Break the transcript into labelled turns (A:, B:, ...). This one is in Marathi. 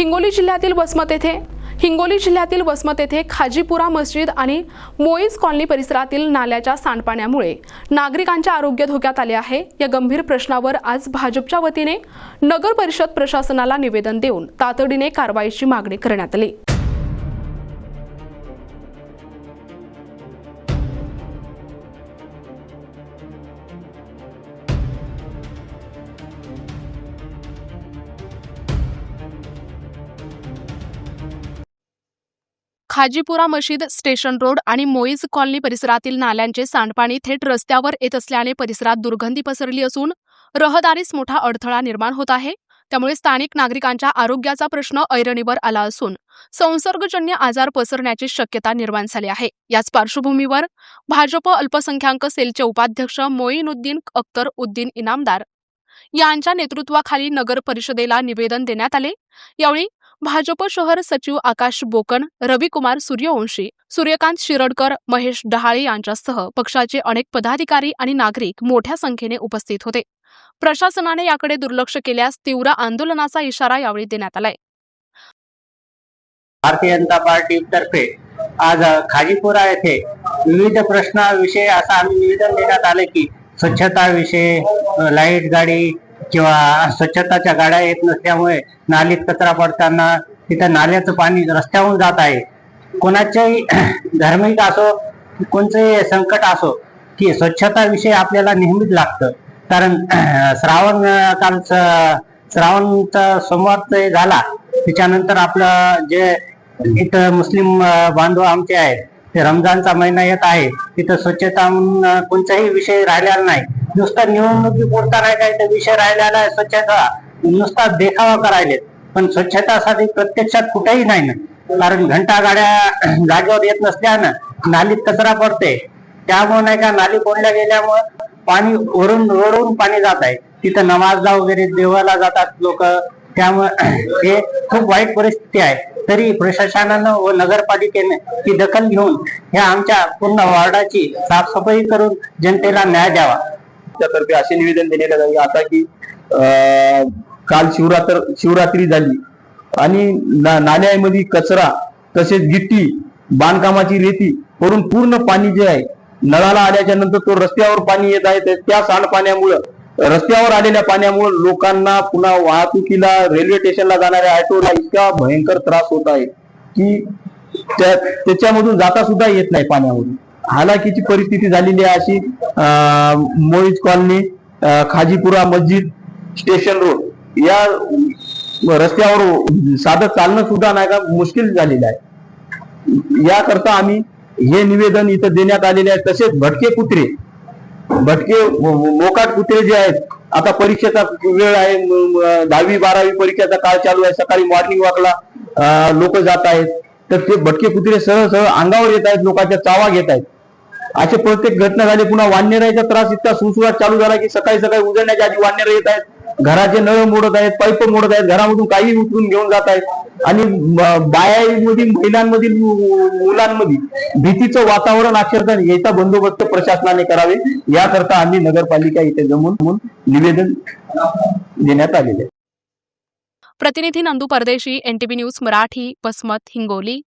A: हिंगोली जिल्ह्यातील वसमत येथे खाजीपुरा मस्जिद आणि मोईज कॉलनी परिसरातील नाल्याच्या सांडपाण्यामुळे नागरिकांचे आरोग्य धोक्यात आले आहे। या गंभीर प्रश्नावर आज भाजपच्या वतीने नगर परिषद प्रशासनाला निवेदन देऊन तातडीने कारवाईची मागणी करण्यात आली। खाजीपुरा मशीद, स्टेशन रोड आणि मोईज कॉलनी परिसरातील नाल्यांचे सांडपाणी थेट रस्त्यावर येत असल्याने परिसरात दुर्गंधी पसरली असून रहदारीस मोठा अडथळा निर्माण होत आहे। त्यामुळे स्थानिक नागरिकांच्या आरोग्याचा प्रश्न ऐरणीवर आला असून संसर्गजन्य आजार पसरण्याची शक्यता निर्माण झाली आहे। याच पार्श्वभूमीवर भाजप अल्पसंख्याक सेलचे उपाध्यक्ष मोईनुद्दीन अख्तर उद्दीन इनामदार यांच्या नेतृत्वाखाली नगर परिषदेला निवेदन देण्यात आले। यावेळी भाजप शहर सचिव आकाश बोकन, रविकुमार सूर्यवंशी, सूर्यकांत शिरडकर, महेश डहाळे यांच्यासह पक्षाचे अनेक पदाधिकारी आणि नागरिक मोठ्या संख्येने उपस्थित होते। प्रशासनाने याकडे दुर्लक्ष केल्यास तीव्र आंदोलनाचा इशारा यावेळी देण्यात आलाय।
B: भारतीय जनता पार्टीतर्फे आज खाजीपुरा येथे विविध प्रश्नाविषयी असं आम्ही निवेदन देण्यात आले की स्वच्छता विषय, लाईट गाडी किंवा स्वच्छताच्या गाड्या येत नसल्यामुळे नालीत कचरा पडताना तिथं नाल्याचं पाणी रस्त्यावरून जात आहे। कोणाच्याही धार्मिक असो कोणतेही संकट असो की स्वच्छता विषय आपल्याला नेहमीच लागतं। कारण श्रावणचा सोमवार झाला त्याच्यानंतर आपलं जे इथं मुस्लिम बांधव आमचे आहेत ते रमजानचा महिना येत आहे, तिथं स्वच्छता कोणताही विषय राहिलेला नाही। नुसता निवडणुकी पुरता नाही काय तर विषय राहिलेला आहे स्वच्छता, नुसता देखावा करायलेत पण स्वच्छतासाठी प्रत्यक्षात कुठेही नाही ना। कारण घंटा गाड्या जागेवर येत नसल्यानं नालीत कचरा पडते, त्यामुळे नाही का नाली कोंडल्या गेल्यामुळे पाणी रोडवरून पाणी जात आहे। तिथं नमाजला वगैरे देवाला जातात लोक, त्यामुळे हे खूप वाईट परिस्थिती आहे। तरी प्रशासनानं व नगरपालिकेने ही दखल घेऊन ह्या आमच्या पूर्ण वॉर्डाची साफसफाई करून जनतेला न्याय द्यावा।
C: त्यातर्फे असे निवेदन देण्यात आले आता की काल शिवरात्री झाली आणि नाल्यामध्ये कचरा तसेच गिट्टी, बांधकामाची रेती करून पूर्ण पाणी जे आहे नळाला आल्याच्या नंतर तो रस्त्यावर पाणी येत आहे। त्या सांडपाण्यामुळे रस्त्यावर आलेल्या पाण्यामुळे लोकांना पुन्हा वाहतुकीला, रेल्वे स्टेशनला जाणाऱ्या ऑटोला इतका भयंकर त्रास होत आहे की त्याच्यामधून जाता सुद्धा येत नाही पाण्यामधून। हालाकीची परिस्थिती झालेली आहे अशी। मोईज कॉलनी, खाजीपुरा मस्जिद, स्टेशन रोड या रस्त्यावर साधं चालणं सुद्धा नाही का मुश्किल झालेलं आहे। याकरता आम्ही हे निवेदन इथं देण्यात आलेले आहे। तसेच भटके मोकाट कुत्रे जे आहेत, आता परीक्षेचा वेळ आहे, 10वी 12वी परीक्षेचा काळ चालू आहे, सकाळी मॉर्निंग वॉकला लोक जात आहेत, तर ते भटके कुत्रे सरळ अंगावर येत आहेत, लोकांच्या चावा घेत आहेत। असे प्रत्येक घटना झाली। पुन्हा वाननेराचा त्रास इतका सुळसुळाट चालू झाला की सकाळी उजळण्याच्या आधी वाननेर येत आहेत, घराचे नळ मोडत आहेत, पाईप मोडत आहेत, घरामधून काही उचलून घेऊन जात आहेत आणि बायांमधील, महिलांमधील, मुलांमध्ये भीतीचं वातावरण अक्षरशः याचा बंदोबस्त प्रशासनाने करावे याकरता आम्ही नगरपालिका इथे जमून निवेदन देण्यात आलेले आहे।
A: प्रतिनिधी नंदू परदेशी, NTV न्यूज मराठी, वसमत, हिंगोली।